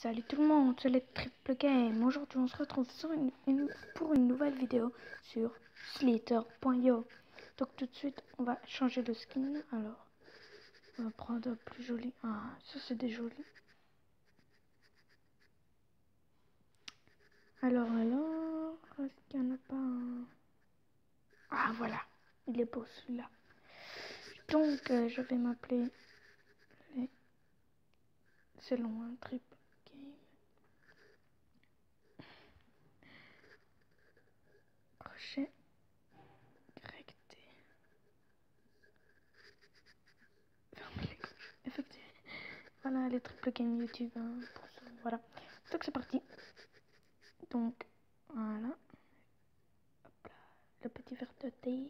Salut tout le monde, c'est les Triple Game. Aujourd'hui, on se retrouve pour une nouvelle vidéo sur Slither.io. Donc tout de suite, on va changer de skin. Alors, on va prendre plus joli. Ah, ça c'est des jolis. Alors, est-ce qu'il n'y en a pas un? Ah voilà, il est beau celui-là. Donc, je vais m'appeler c'est long, un Triple Game. Crochet. Effectivement. Voilà les Triple Game YouTube. Voilà. Donc c'est parti. Donc voilà. Hop là. Le petit verre de terre.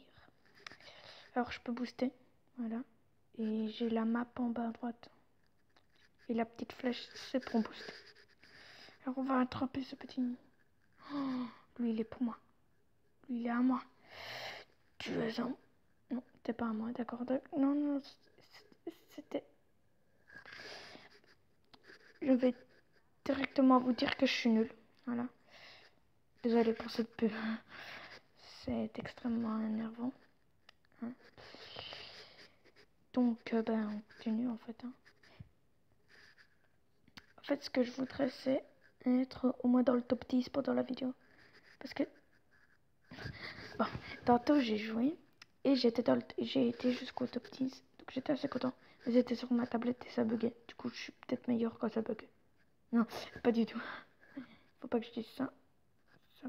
Alors je peux booster. Voilà. Et j'ai la map en bas à droite. Et la petite flèche, c'est pour booster. Alors on va attraper ce petit. Oh, lui il est pour moi. Lui il est à moi. Tu es un. Non, t'es pas à moi, d'accord. Non, non, c'était. Je vais directement vous dire que je suis nulle. Voilà. Désolée pour cette pub. C'est extrêmement énervant. Hein. Donc, ben, on continue en fait. Hein. En fait, ce que je voudrais, c'est être au moins dans le top 10 pendant la vidéo. Parce que, bon, tantôt j'ai joué et j'ai été jusqu'au top 10. Donc j'étais assez content. Mais j'étais sur ma tablette et ça buguait. Du coup, je suis peut-être meilleur quand ça bug. Non, pas du tout. Faut pas que je dise ça. Ça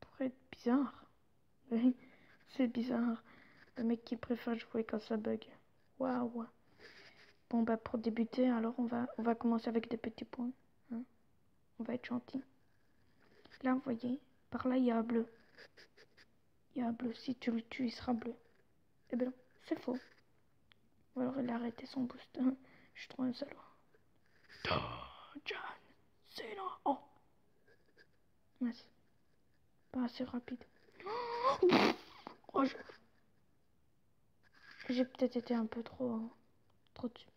pourrait être bizarre. Oui, c'est bizarre. Le mec qui préfère jouer quand ça bug. Waouh. Bon bah pour débuter, alors on va commencer avec des petits points. Hein. On va être gentil. Là, vous voyez, par là il y a un bleu. Il y a un bleu. Si tu le tues, il sera bleu. Eh ben non, c'est faux. Ou alors il a arrêté son boost. Je suis trop un salaud. John Cena. Oh. Merci. Pas assez rapide. Oh, j'ai peut-être été un peu trop dessus.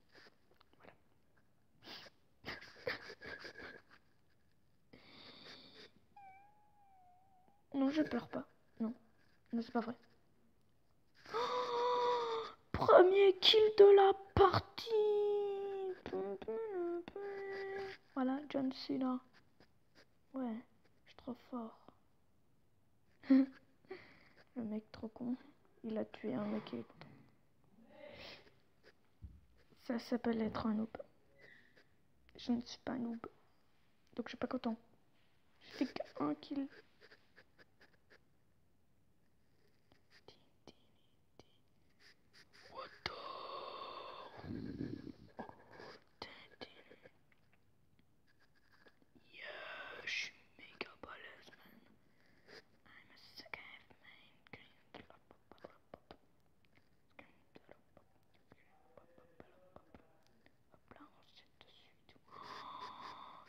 Voilà. Non, je pleure pas. Non, non c'est pas vrai. Oh, premier kill de la partie. Voilà, John Cena. Ouais, je suis trop fort. Le mec trop con. Il a tué un mec qui est content. Ça s'appelle être un noob. Je ne suis pas un noob. Donc je suis pas content. J'ai fait qu'un kill. What the... Yeah, je suis méga balèze, man. I'm a sick ass man. Hop là, on se jette dessus et tout. Oh,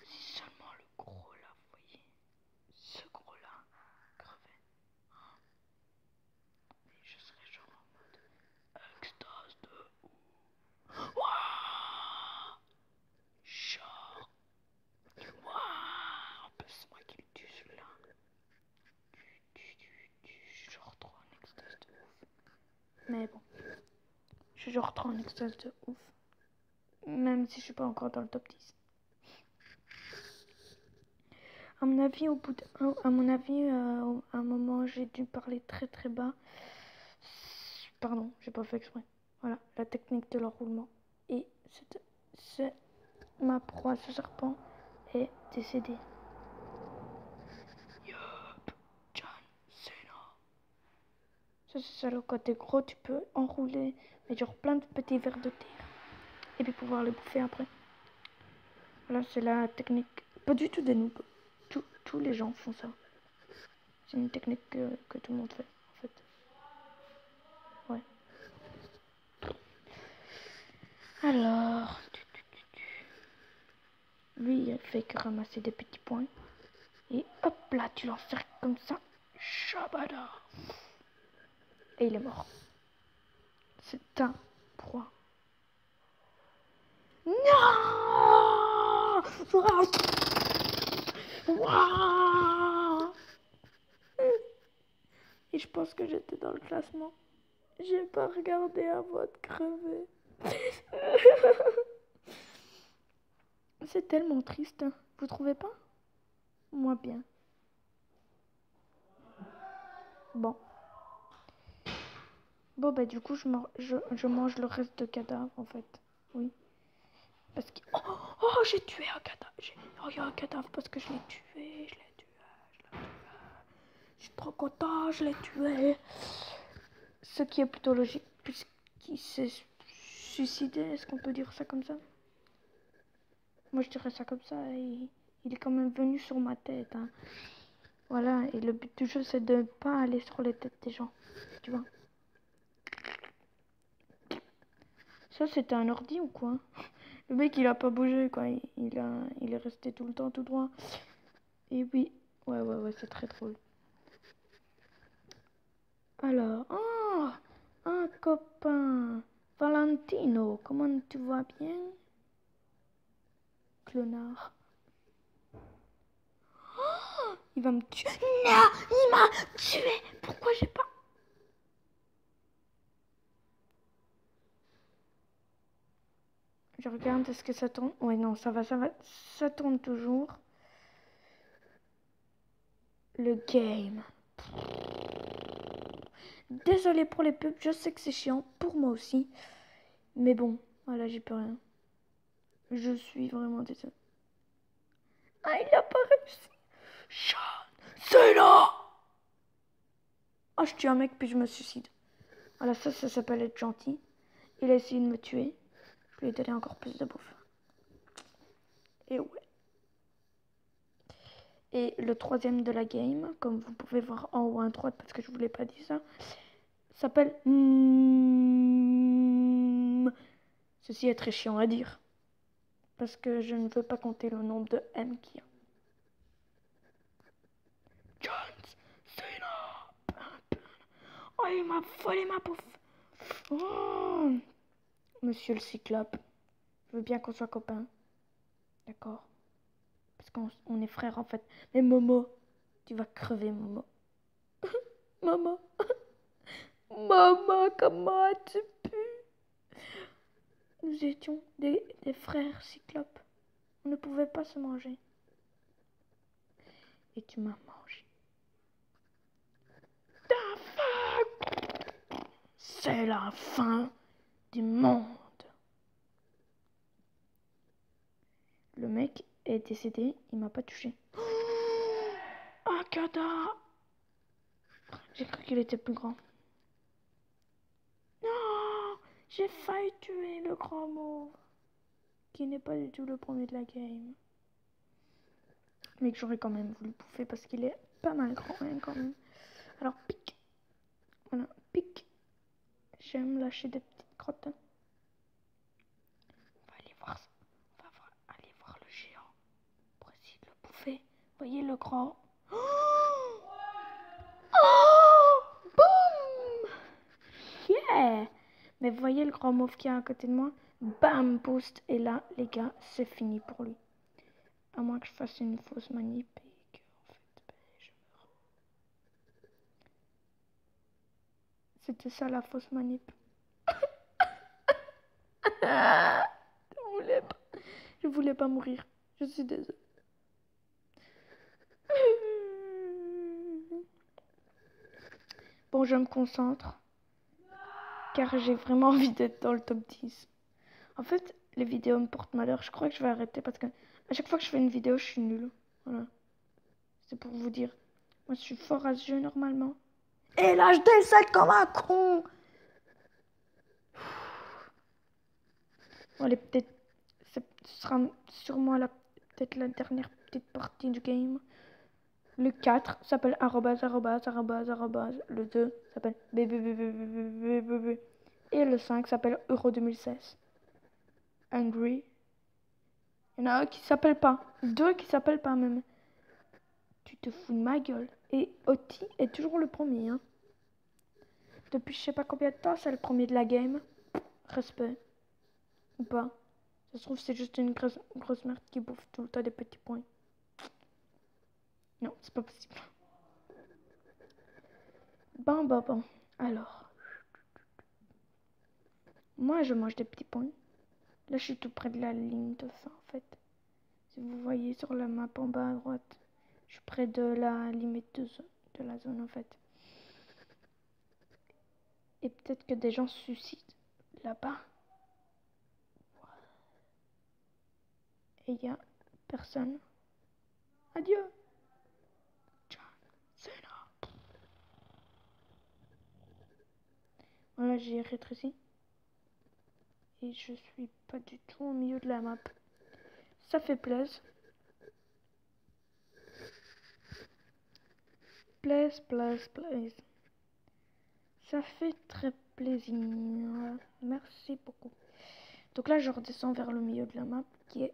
si seulement le gros là, vous voyez. Ce gros là, crevé. Oh. Et je serais genre en mode extase de ouf. Waouh. Genre. Waouh. En plus, c'est moi qui le tue celui-là. Je suis genre trop en extase de ouf. Mais bon. Je suis genre trop en extase de ouf. Même si je suis pas encore dans le top 10. À mon avis, à un moment, j'ai dû parler très très bas. Pardon, j'ai pas fait exprès. Voilà, la technique de l'enroulement. Et c'est ma proie, ce serpent, est décédé. Yup, John Cena. Ça c'est salaud, quand t'es gros, tu peux enrouler, mais genre plein de petits vers de terre. Et puis pouvoir les bouffer après. Voilà, c'est la technique. Pas du tout des noobs. Tous les gens font ça. C'est une technique que tout le monde fait, en fait. Ouais. Alors, lui, il fait que ramasser des petits points. Et hop là, tu l'encercles comme ça. Shabada. Et il est mort. C'est un proie. Non! Waouh. Et je pense que j'étais dans le classement. J'ai pas regardé avant de crever. C'est tellement triste, hein. Vous trouvez pas? Moi bien. Bon. Bon bah du coup je mange le reste de cadavre en fait. Oui. Parce que... Oh, j'ai tué un cadavre. Oh, il y a un cadavre parce que je l'ai tué. Je suis trop content, je l'ai tué. Ce qui est plutôt logique puisqu'il s'est suicidé. Est-ce qu'on peut dire ça comme ça? Moi je dirais ça comme ça. Il est quand même venu sur ma tête. Hein. Voilà, et le but du jeu c'est de ne pas aller sur les têtes des gens. Tu vois? Ça c'était un ordi ou quoi? Le mec il a pas bougé quoi. Il est resté tout le temps tout droit. Et oui, ouais, c'est très drôle. Alors, oh, un copain. Valentino, comment tu vas bien? Clonard. Oh, il va me tuer. Non, il m'a tué. Pourquoi j'ai pas... Je regarde, est-ce que ça tourne? Ouais, non, ça va. Ça tourne toujours. Le game. Désolé pour les pubs, je sais que c'est chiant, pour moi aussi. Mais bon, voilà, j'y peux rien. Je suis vraiment désolée. Ah, il a pas réussi. C'est là. Oh, je tue un mec puis je me suicide. Voilà, ça s'appelle être gentil. Il a essayé de me tuer. Je lui ai donné encore plus de bouffe. Et ouais. Et le troisième de la game, comme vous pouvez voir en haut à droite parce que je vous l'ai pas dit ça, s'appelle... Ceci est très chiant à dire. Parce que je ne veux pas compter le nombre de M qu'il y a. John Cena. Oh, il m'a volé ma bouffe. Oh. Monsieur le Cyclope, je veux bien qu'on soit copains. D'accord? Parce qu'on est frères en fait. Mais Momo, tu vas crever Momo. Momo. Maman, comment tu pues? Nous étions des frères cyclopes. On ne pouvait pas se manger. Et tu m'as mangé. C'est la fin du monde. Le mec est décédé, il m'a pas touché. Ah, Kada! J'ai cru qu'il était plus grand. Non! J'ai failli tuer le grand mauve. Qui n'est pas du tout le premier de la game. Mais que j'aurais quand même voulu bouffer parce qu'il est pas mal grand quand même. Alors, pique. Voilà, pique. J'aime lâcher des petites crottes. On va aller voir ça. On va aller voir le géant pour essayer de le bouffer. Voyez le grand. Oh, boum! Yeah! Mais voyez le grand mauve qui est à côté de moi. Bam, boost. Et là, les gars, c'est fini pour lui. À moins que je fasse une fausse manip et que, en fait, je meurs. C'était ça la fausse manip. Je voulais pas mourir. Je suis désolée. Bon, je me concentre. Car j'ai vraiment envie d'être dans le top 10. En fait, les vidéos me portent malheur. Je crois que je vais arrêter parce que à chaque fois que je fais une vidéo, je suis nulle. Voilà. C'est pour vous dire. Moi, je suis fort à ce jeu normalement. Et là, je décède comme un con. Bon, allez, peut-être... Ce sera sûrement peut-être la dernière petite partie du game. Le 4 s'appelle arrobase. Le 2 s'appelle bb. Et le 5 s'appelle Euro 2016. Angry. Il y en a un qui s'appelle pas. Deux qui s'appellent pas même. Tu te fous de ma gueule. Et Oti est toujours le premier. Hein. Depuis je sais pas combien de temps, c'est le premier de la game. Respect. Ou pas. Ça se trouve, c'est juste une grosse merde qui bouffe tout le temps des petits points. Non, c'est pas possible. Bon. Alors. Moi, je mange des petits points. Là, je suis tout près de la ligne de fin, en fait. Si vous voyez sur la map en bas à droite, je suis près de la limite de la zone, en fait. Et peut-être que des gens se suicident là-bas. Et il y a personne. Adieu. John Cena. Voilà, j'ai rétréci. Et je suis pas du tout au milieu de la map. Ça fait plaisir. Plaise. Ça fait très plaisir. Merci beaucoup. Donc là, je redescends vers le milieu de la map qui est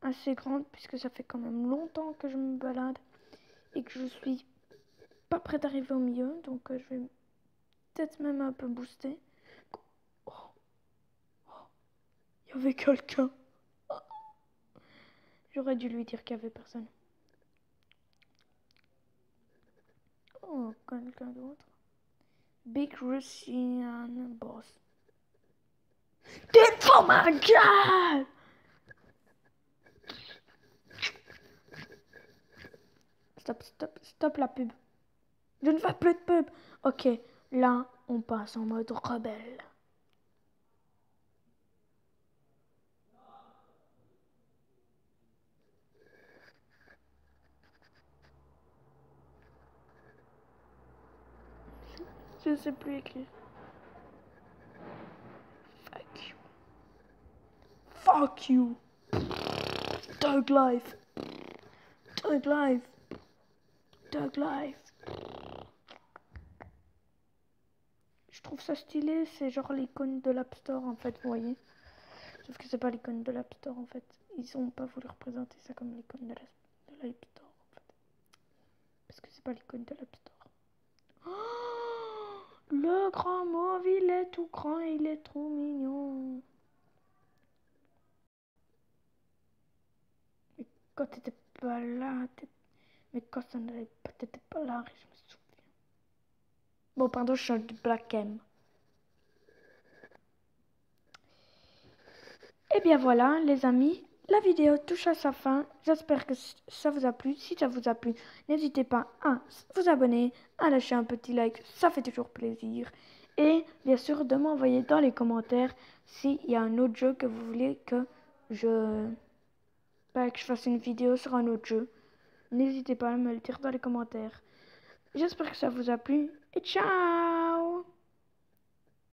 assez grande puisque ça fait quand même longtemps que je me balade et que je suis pas près d'arriver au milieu. Donc je vais peut-être même un peu booster. Oh, il y avait quelqu'un. J'aurais dû lui dire qu'il y avait personne. Oh, quelqu'un d'autre. Big Russian boss. Oh my god! Stop la pub. Je ne fais plus de pub. Ok, là, on passe en mode rebelle. Je ne sais plus écrire. Fuck you. Thug life. Je trouve ça stylé, c'est genre l'icône de l'App Store en fait, vous voyez. Sauf que c'est pas l'icône de l'App Store en fait. Ils ont pas voulu représenter ça comme l'icône de l'App Store en fait. Parce que c'est pas l'icône de l'App Store. Oh, le grand mauve, il est tout grand, il est trop mignon. Mais quand t'étais pas là, mais quand ça n'allait pas, t'étais pas là, je me souviens. Bon, pardon, je suis du Black M. Et bien voilà, les amis, la vidéo touche à sa fin. J'espère que ça vous a plu. Si ça vous a plu, n'hésitez pas à vous abonner, à lâcher un petit like, ça fait toujours plaisir. Et bien sûr, de m'envoyer dans les commentaires s'il y a un autre jeu que vous voulez que je fasse une vidéo sur un autre jeu. N'hésitez pas à me le dire dans les commentaires. J'espère que ça vous a plu et ciao!